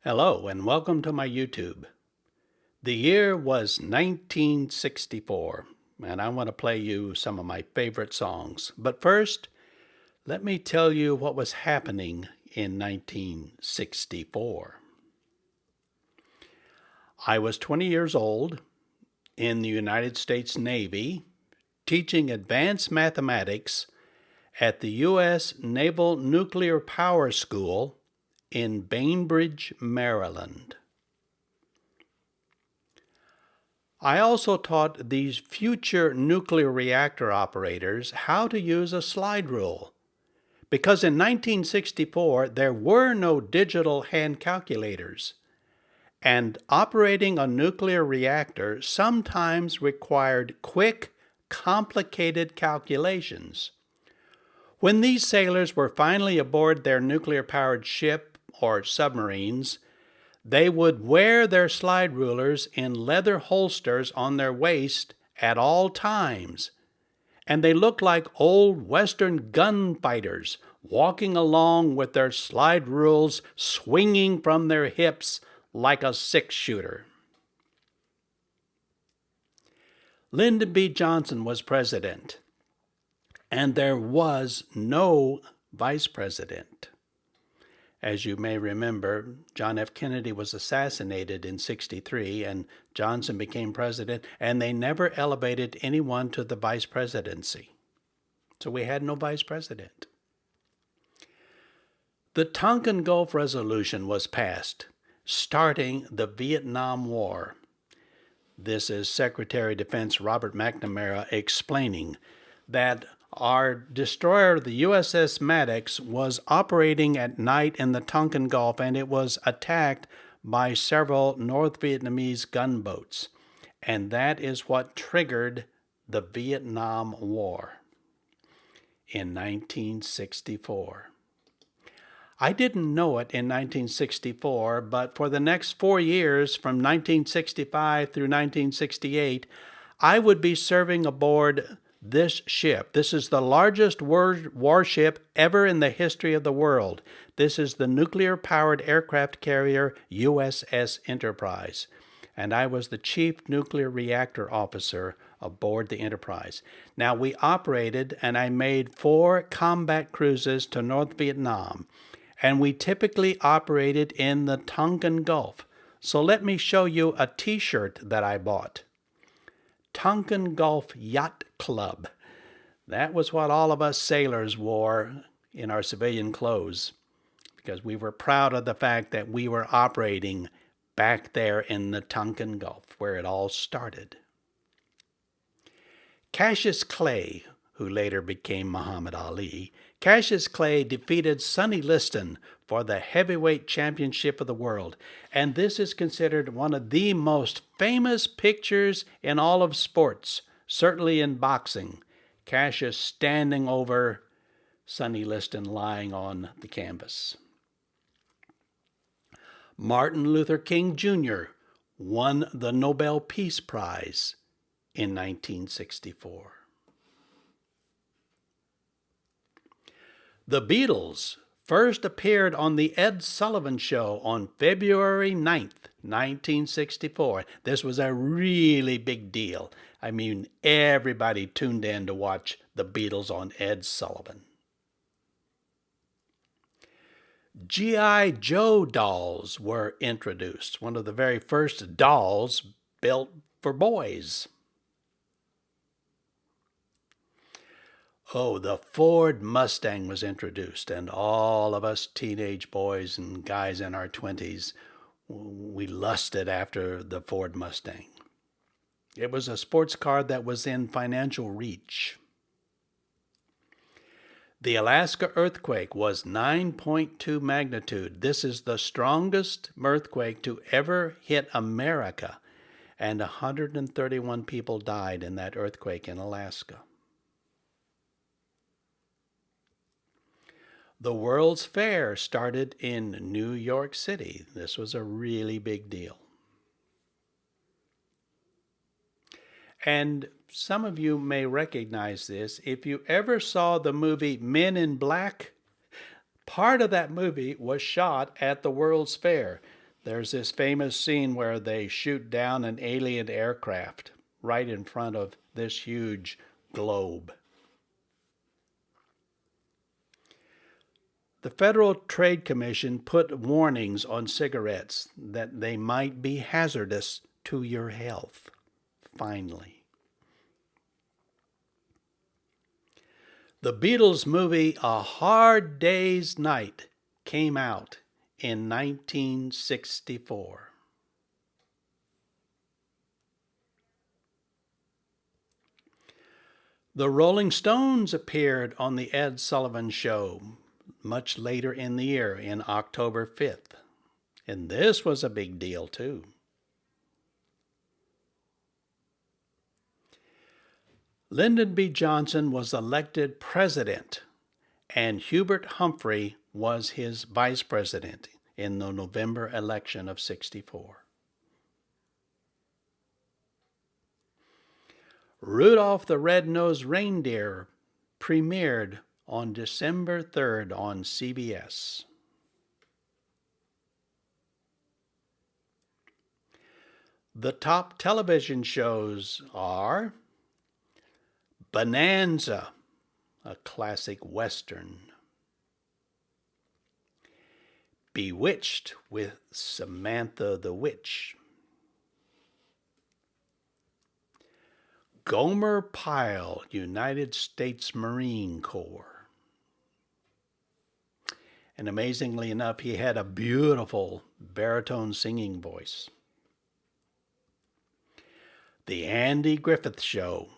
Hello and welcome to my YouTube. The year was 1964 and I want to play you some of my favorite songs. But first, let me tell you what was happening in 1964. I was 20 years old in the United States Navy teaching advanced mathematics at the U.S. Naval Nuclear Power School in Bainbridge, Maryland. I also taught these future nuclear reactor operators how to use a slide rule, because in 1964 there were no digital hand calculators, and operating a nuclear reactor sometimes required quick, complicated calculations. When these sailors were finally aboard their nuclear-powered ship or submarines, they would wear their slide rulers in leather holsters on their waist at all times, and they looked like old Western gunfighters walking along with their slide rules swinging from their hips like a six-shooter. Lyndon B. Johnson was president, and there was no vice president. As you may remember, John F. Kennedy was assassinated in '63 and Johnson became president, and they never elevated anyone to the vice presidency. So we had no vice president. The Tonkin Gulf Resolution was passed, starting the Vietnam War. This is Secretary of Defense Robert McNamara explaining that our destroyer, the USS Maddox, was operating at night in the Tonkin Gulf, and it was attacked by several North Vietnamese gunboats. And that is what triggered the Vietnam War in 1964. I didn't know it in 1964, but for the next 4 years, from 1965 through 1968, I would be serving aboard this ship. This is the largest warship ever in the history of the world. This is the nuclear-powered aircraft carrier USS Enterprise, and I was the chief nuclear reactor officer aboard the Enterprise. Now, we operated, and I made 4 combat cruises to North Vietnam, and we typically operated in the Tonkin Gulf. So let me show you a t-shirt that I bought. Tonkin Gulf Yacht Club. That was what all of us sailors wore in our civilian clothes, because we were proud of the fact that we were operating back there in the Tonkin Gulf, where it all started. Cassius Clay, who later became Muhammad Ali, Cassius Clay defeated Sonny Liston for the heavyweight championship of the world, and this is considered one of the most famous pictures in all of sports, certainly in boxing. Cassius standing over Sonny Liston lying on the canvas. Martin Luther King Jr. won the Nobel Peace Prize in 1964. The Beatles first appeared on The Ed Sullivan Show on February 9th, 1964. This was a really big deal. I mean, everybody tuned in to watch the Beatles on Ed Sullivan. G.I. Joe dolls were introduced, one of the very first dolls built for boys. Oh, the Ford Mustang was introduced, and all of us teenage boys and guys in our 20s, we lusted after the Ford Mustang. It was a sports car that was in financial reach. The Alaska earthquake was 9.2 magnitude. This is the strongest earthquake to ever hit America, and 131 people died in that earthquake in Alaska. The World's Fair started in New York City. This was a really big deal. And some of you may recognize this. If you ever saw the movie Men in Black, part of that movie was shot at the World's Fair. There's this famous scene where they shoot down an alien aircraft right in front of this huge globe. The Federal Trade Commission put warnings on cigarettes that they might be hazardous to your health. Finally. The Beatles movie A Hard Day's Night came out in 1964. The Rolling Stones appeared on The Ed Sullivan Show much later in the year, in October 5th. And this was a big deal, too. Lyndon B. Johnson was elected president, and Hubert Humphrey was his vice president in the November election of '64. Rudolph the Red-Nosed Reindeer premiered on December 3rd on CBS. The top television shows are Bonanza, a classic Western. Bewitched with Samantha the Witch. Gomer Pyle, United States Marine Corps. And amazingly enough, he had a beautiful baritone singing voice. The Andy Griffith Show.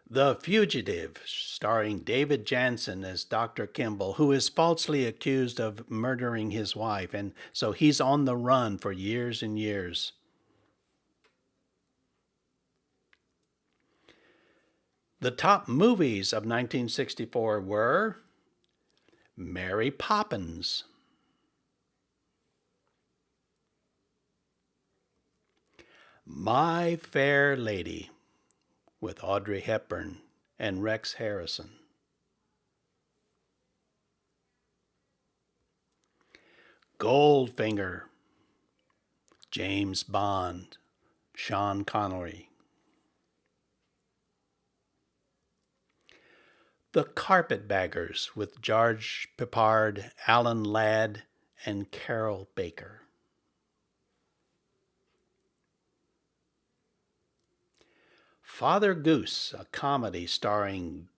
The Fugitive, starring David Jansen as Dr. Kimball, who is falsely accused of murdering his wife, and so he's on the run for years and years. The top movies of 1964 were Mary Poppins, My Fair Lady with Audrey Hepburn and Rex Harrison, Goldfinger, James Bond, Sean Connery, The Carpetbaggers with George Peppard, Alan Ladd, and Carol Baker. Father Goose, a comedy starring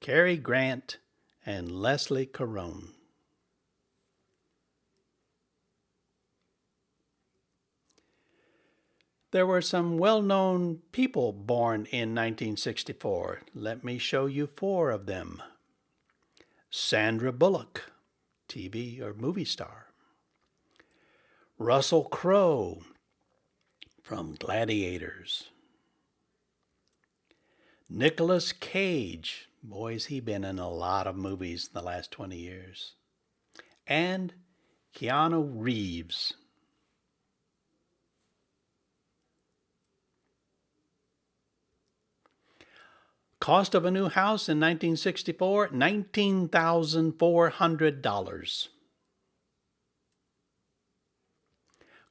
Cary Grant and Leslie Caron. There were some well-known people born in 1964. Let me show you 4 of them. Sandra Bullock, TV or movie star. Russell Crowe from Gladiators. Nicolas Cage, boy's he been in a lot of movies in the last 20 years. And Keanu Reeves. Cost of a new house in 1964, $19,400.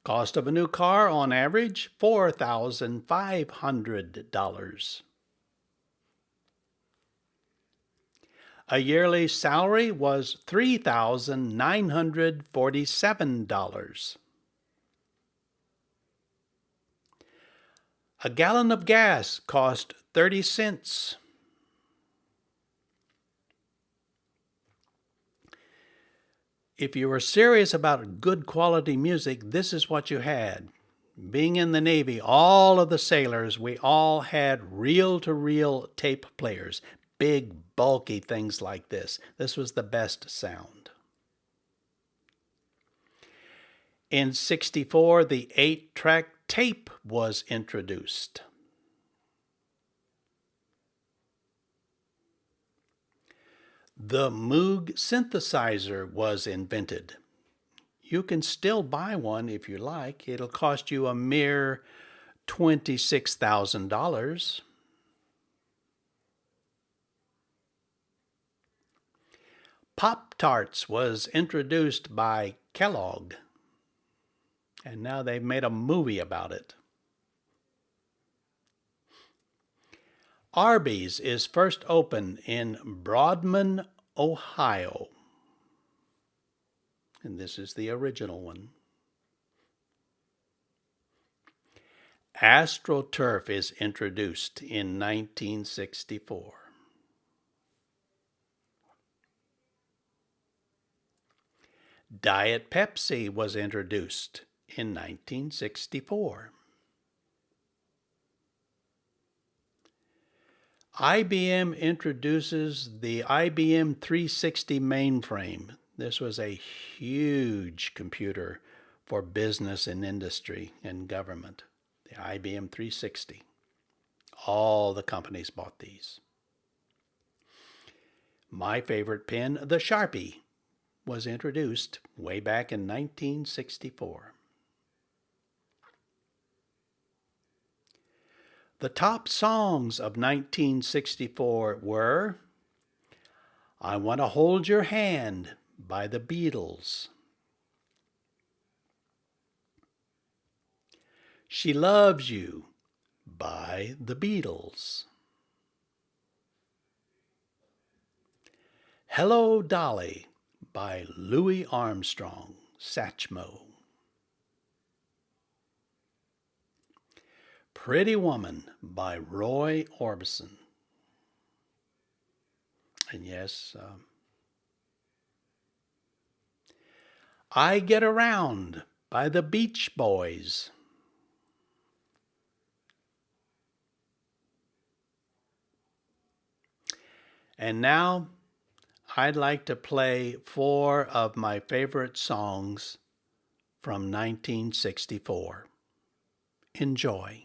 Cost of a new car on average, $4,500. A yearly salary was $3,947. A gallon of gas cost 30 cents. If you were serious about good quality music, this is what you had. Being in the Navy, all of the sailors, we all had reel-to-reel tape players. Big, bulky things like this. This was the best sound. In '64, the 8-track tape was introduced. The Moog synthesizer was invented. You can still buy one if you like. It'll cost you a mere $26,000. Pop-Tarts was introduced by Kellogg, and now they've made a movie about it. Arby's is first opened in Broadman, Ohio. And this is the original one. AstroTurf is introduced in 1964. Diet Pepsi was introduced in 1964. IBM introduces the IBM 360 mainframe. This was a huge computer for business and industry and government. The IBM 360. All the companies bought these. My favorite pen, the Sharpie, was introduced way back in 1964. The top songs of 1964 were I Want to Hold Your Hand by the Beatles, She Loves You by the Beatles, Hello Dolly by Louis Armstrong, Satchmo, Pretty Woman by Roy Orbison. And yes, I Get Around by the Beach Boys. And now I'd like to play 4 of my favorite songs from 1964. Enjoy.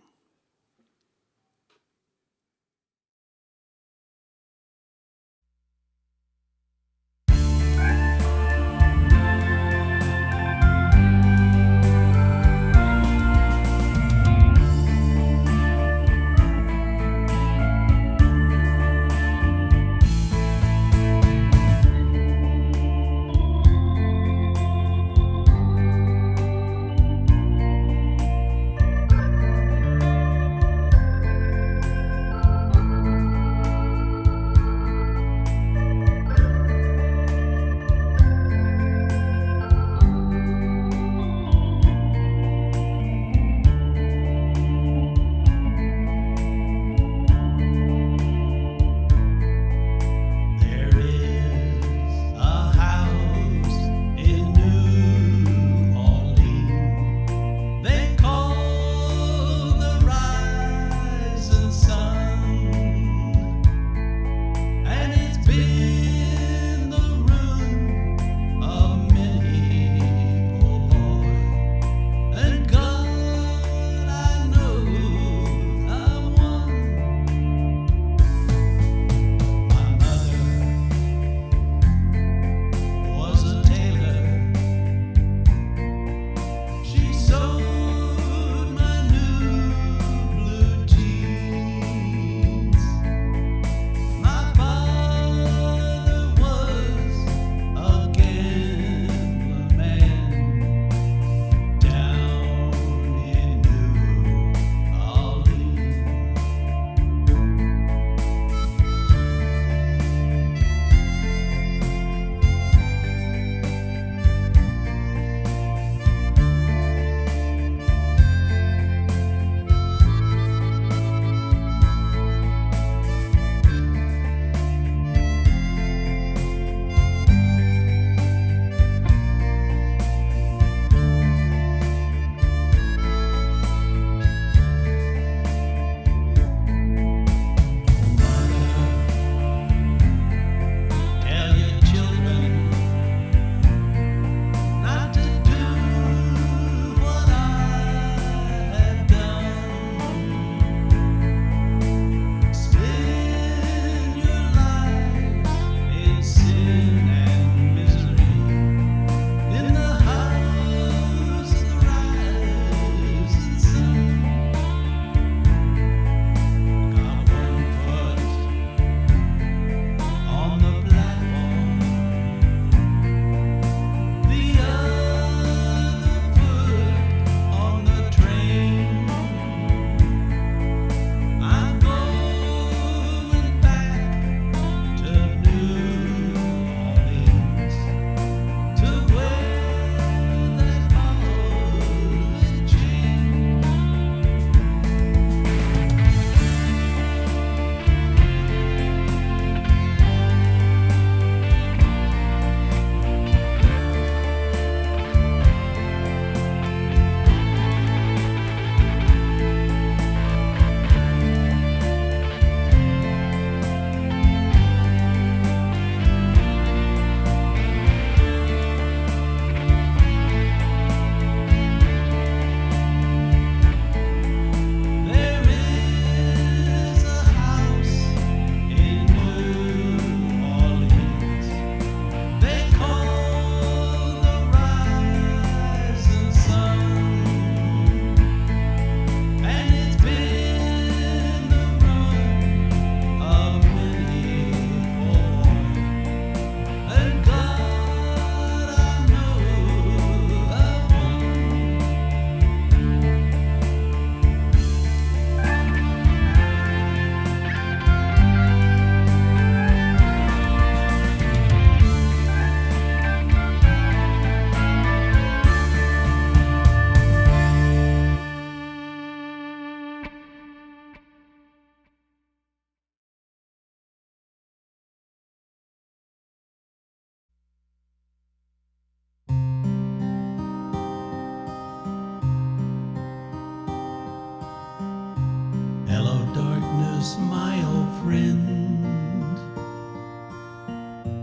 friend,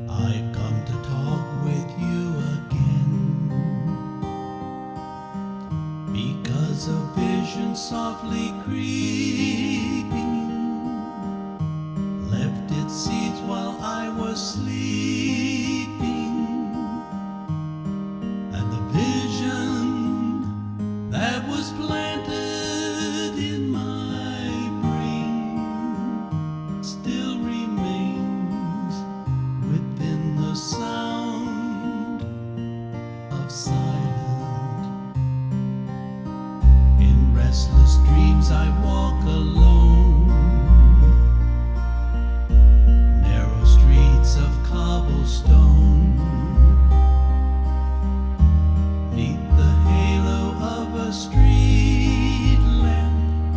I've come to talk with you again, because a vision softly creeping left its seeds while I was sleeping, and the vision that was planted in my brain still remains within the sound of silence. In restless dreams I walk alone, narrow streets of cobblestone, neath the halo of a street lamp.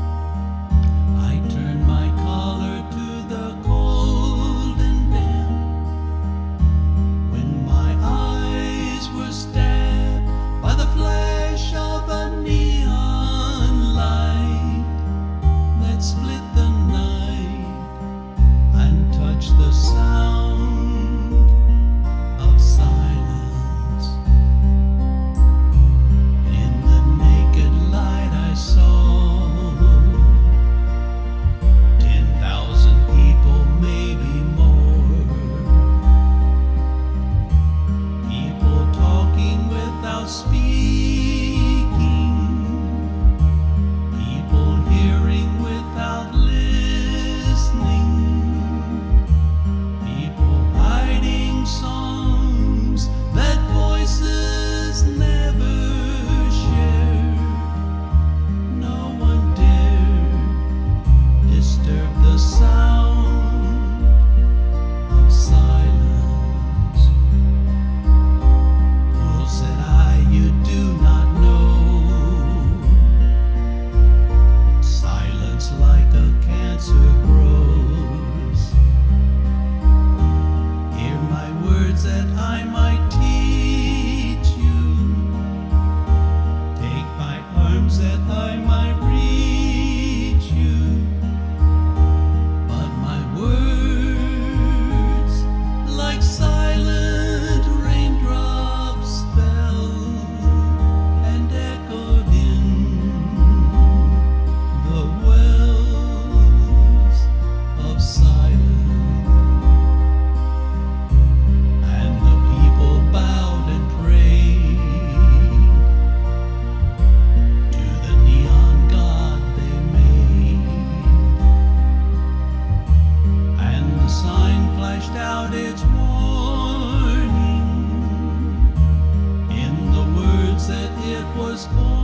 I turn my collar to the cold and damp, when my eyes were stabbed by the flash of a neon light that split the night and touched the sound of silence. In the naked light I saw 10,000 people, maybe more, people talking without speaking, people hearing without listening, people writing songs that voices never share. No one dared disturb the sound of silence. Fool, said I, you do not know. Silence like a cancer grows. Hear my words that I might teach you. Take my arms that I might reach you. But my words, like silent raindrops, fell and echoed in the wells of silence. And the people bowed and prayed to the neon god they made, and the sign flashed out its warning in the words that it was forming.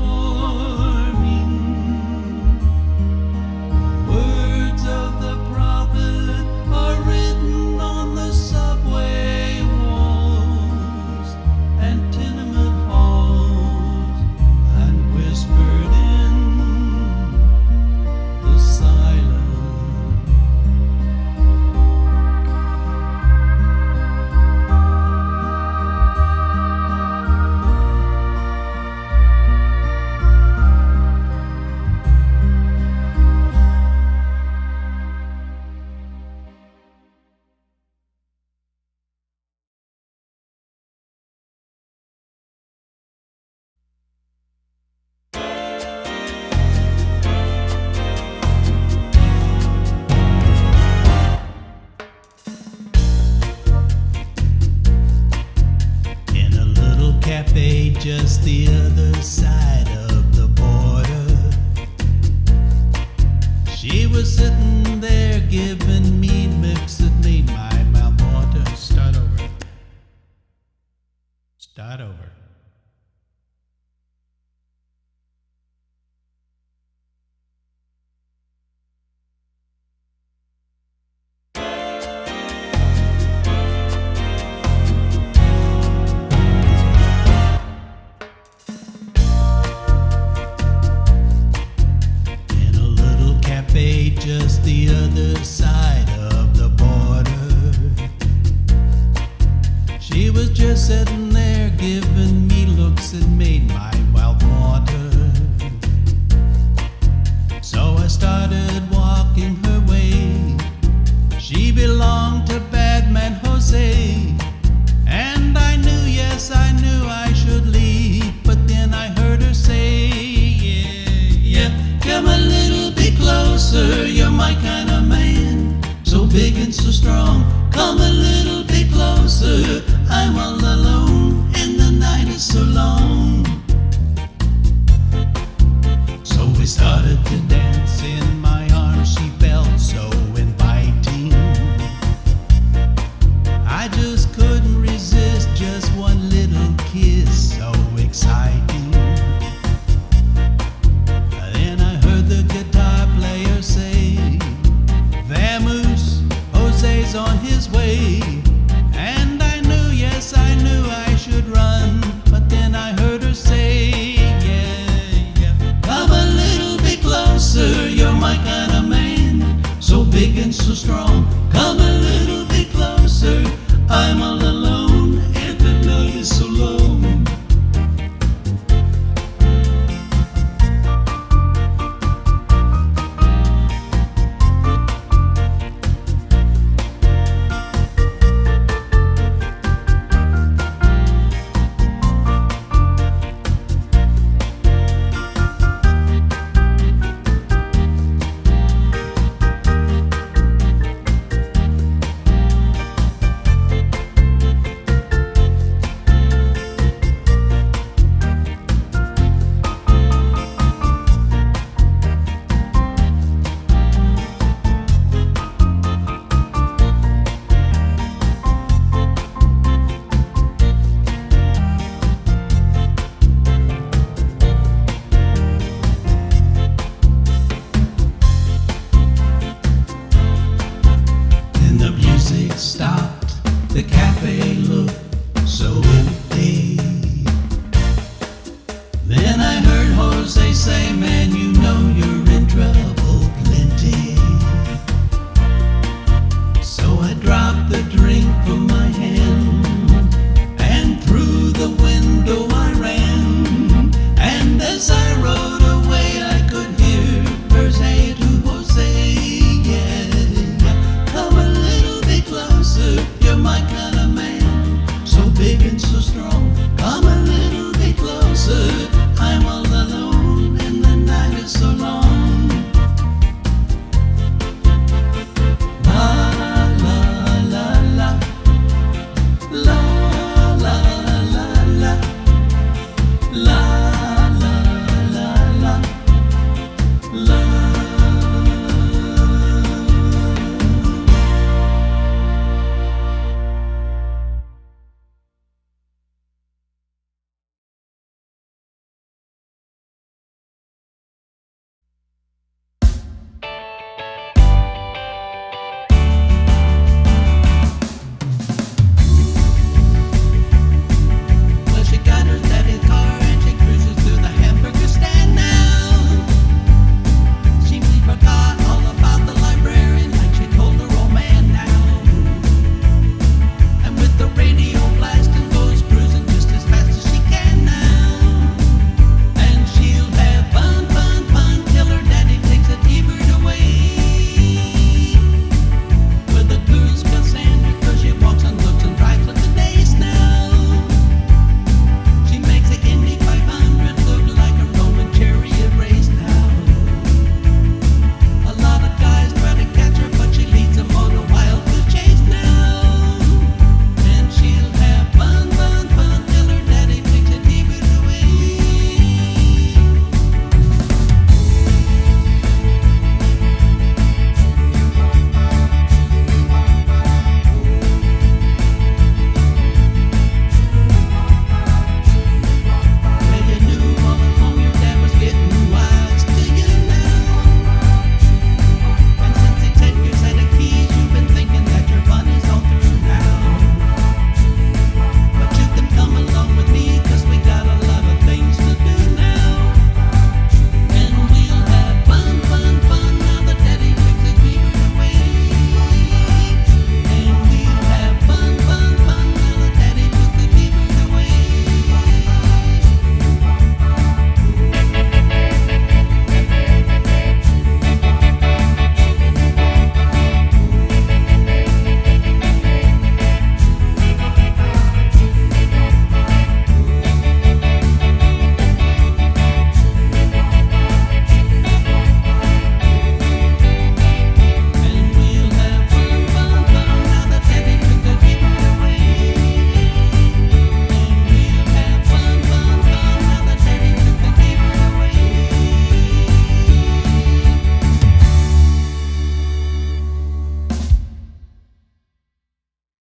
Words of the prophet are written on the subway walls and tenement halls, and whispered in the silence. In a little cafe just the other side of the border, she was sitting there giving me looks that made my mouth water. Start over. Start over. In a little cafe just the other side of the border, she was just sitting there giving me looks that made my mouth water. So I started walking her way, belonged to Badman Jose. And I knew, yes, I knew I should leave. But then I heard her say, yeah, come a little bit closer, you're my kind of man. So big and so strong, come a little bit closer. I'm all alone and the night is so long. So we started to dance, in my arms she felt so inviting. I just couldn't resist, just one little kiss, so exciting. Then I heard the guitar player say, Vamos, Jose's on his way. And I knew, yes, I knew I should run. But then I heard her say, yeah, come a little bit closer, you're my kind of man. So big and so strong, come a little bit closer. I'm all alone and the night is so long. Stopped, the cafe